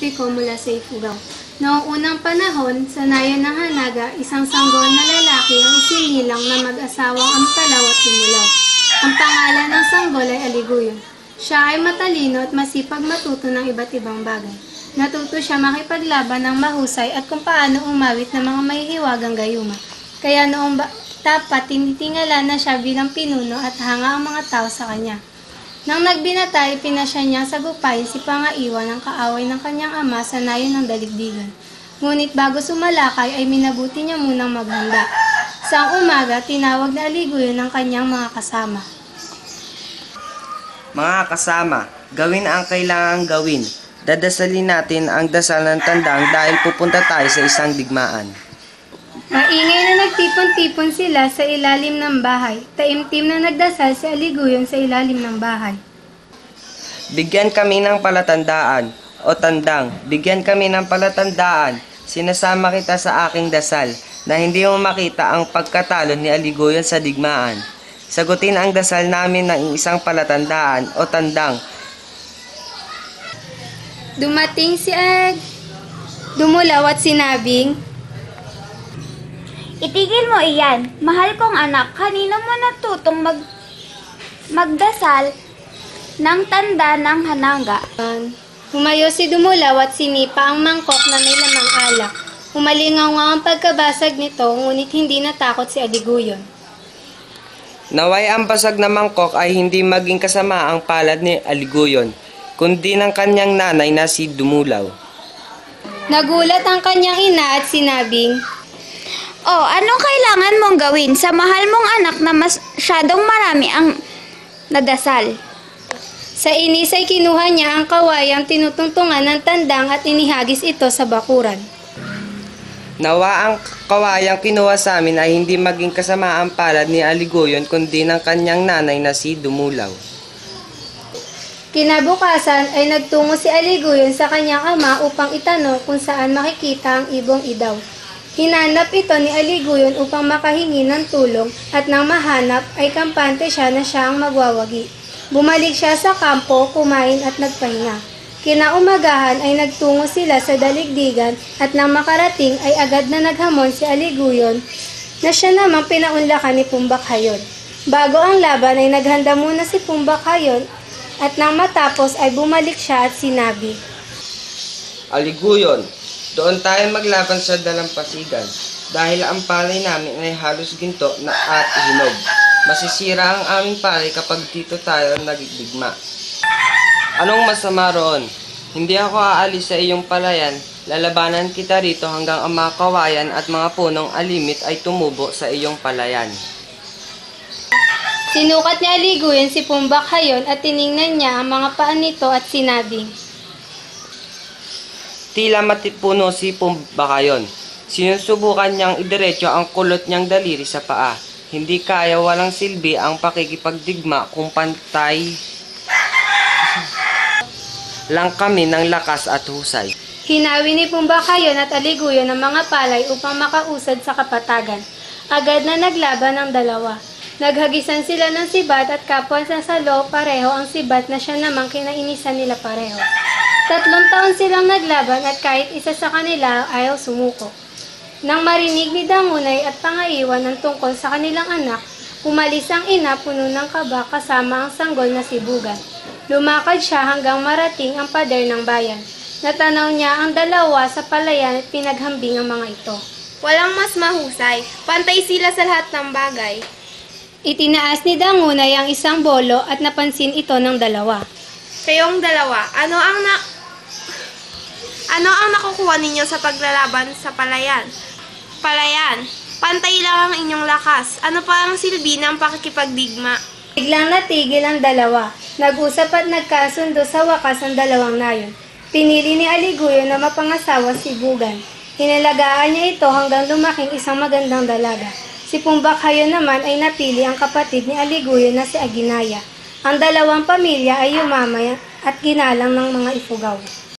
Pacífico mula sa Ifugao. Noong unang panahon, sa nayon ng Hanaga, isang sanggol na lalaki ang isinilang na mag-asawang Ampalaw at Dumulaw. Ang pangalan ng sanggol ay Aliguyo. Siya ay matalino at masipag matuto ng iba't ibang bagay. Natuto siya makipaglaban ng mahusay at kung paano umawit ng mga mahihiwagang gayuma. Kaya noong dapat tinitingala na siya bilang pinuno at hanga ang mga tao sa kanya. Nang nagbinata, ipinasya niya sa gupain si Pangaiwa ng kaaway ng kanyang ama sa nayon ng daligdigan. Ngunit bago sumalakay ay minabuti niya munang maghanda. Sang umaga, tinawag na Aliguyo ng kanyang mga kasama. Mga kasama, gawin ang kailangang gawin. Dadasalin natin ang dasal ng tandang dahil pupunta tayo sa isang digmaan. Maingay na nagtipon-tipon sila sa ilalim ng bahay. Taimtim na nagdasal si Aliguyon sa ilalim ng bahay. Bigyan kami ng palatandaan, o tandang, bigyan kami ng palatandaan. Sinasama kita sa aking dasal, na hindi mo makita ang pagkatalo ni Aliguyon sa digmaan. Sagutin ang dasal namin ng isang palatandaan, o tandang. Dumating si Dumulaw at sinabing, Itigil mo iyan, mahal kong anak, kanino mo natutong magdasal ng tanda ng Hanaga? Humayo si Dumulaw at sinipa ang mangkok na may lamang alak. Humalingaw ang pagkabasag nito, ngunit hindi natakot si Aliguyon. Naway ang basag na mangkok ay hindi maging kasama ang palad ni Aliguyon, kundi ng kanyang nanay na si Dumulaw. Nagulat ang kanyang ina at sinabing, Oh, anong kailangan mong gawin sa mahal mong anak na masyadong marami ang nadasal? Sa inis ay kinuha niya ang kawayang tinutungtungan ng tandang at inihagis ito sa bakuran. Nawa ang kawayang kinuha sa amin ay hindi maging kasama ang palad ni Aliguyon kundi ng kanyang nanay na si Dumulaw. Kinabukasan ay nagtungo si Aliguyon sa kanyang ama upang itanong kung saan makikita ang ibong idaw. Hinanap ito ni Aliguyon upang makahingi ng tulong at nang mahanap ay kampante siya na siya ang magwawagi. Bumalik siya sa kampo, kumain at nagpahinga. Kinaumagahan ay nagtungo sila sa daligdigan at nang makarating ay agad na naghamon si Aliguyon na siya namang pinaunlakan ni Pumbakhayon. Bago ang laban ay naghanda muna si Pumbakhayon at nang matapos ay bumalik siya at sinabi, Aliguyon, doon tayo maglaban sa dalampasigan dahil ang palay namin ay halos ginto na at hinog. Masisira ang aming palay kapag dito tayo nagdigma. Anong masama roon? Hindi ako aalis sa iyong palayan. Lalabanan kita rito hanggang ang mga kawayan at mga punong alimit ay tumubo sa iyong palayan. Sinukat ni Aliguyon si Pumbakhayon at tiningnan niya ang mga paa nito at sinabi, Tila matipuno si Pumbakhayon. Sinusubukan niyang idiretso ang kulot niyang daliri sa paa. Hindi kaya, walang silbi ang pakikipagdigma kung pantay lang kami ng lakas at husay. Hinawi ni Pumbakhayon at Aliguyon ang mga palay upang makausad sa kapatagan. Agad na naglaban ang dalawa. Naghagisan sila ng sibat at kapwa sa salo pareho ang sibat na siya namang kinainisan nila pareho. 3 taon silang naglaban at kahit isa sa kanila ayaw sumuko. Nang marinig ni Dangunay at Pangaiwa ng tungkol sa kanilang anak, umalis ang ina puno ng kaba kasama ang sanggol na si Bugan. Lumakad siya hanggang marating ang pader ng bayan. Natanaw niya ang dalawa sa palayan at pinaghambing ang mga ito. Walang mas mahusay. Pantay sila sa lahat ng bagay. Itinaas ni Dangunay ang isang bolo at napansin ito ng dalawa. Kayong dalawa, ano ang nakukuha ninyo sa paglalaban sa palayan? Palayan, pantay lang ang inyong lakas. Ano pa ang silbi ng pakikipagdigma? Biglang natigil ang dalawa. Nag-usap at nagkasundo sa wakas ang dalawang nayon. Pinili ni Aliguyo na mapangasawa si Bugan. Hinalagaan niya ito hanggang lumaking isang magandang dalaga. Si Pumbakhayon naman ay napili ang kapatid ni Aliguyo na si Aginaya. Ang dalawang pamilya ay yumamay at ginalang ng mga Ifugao.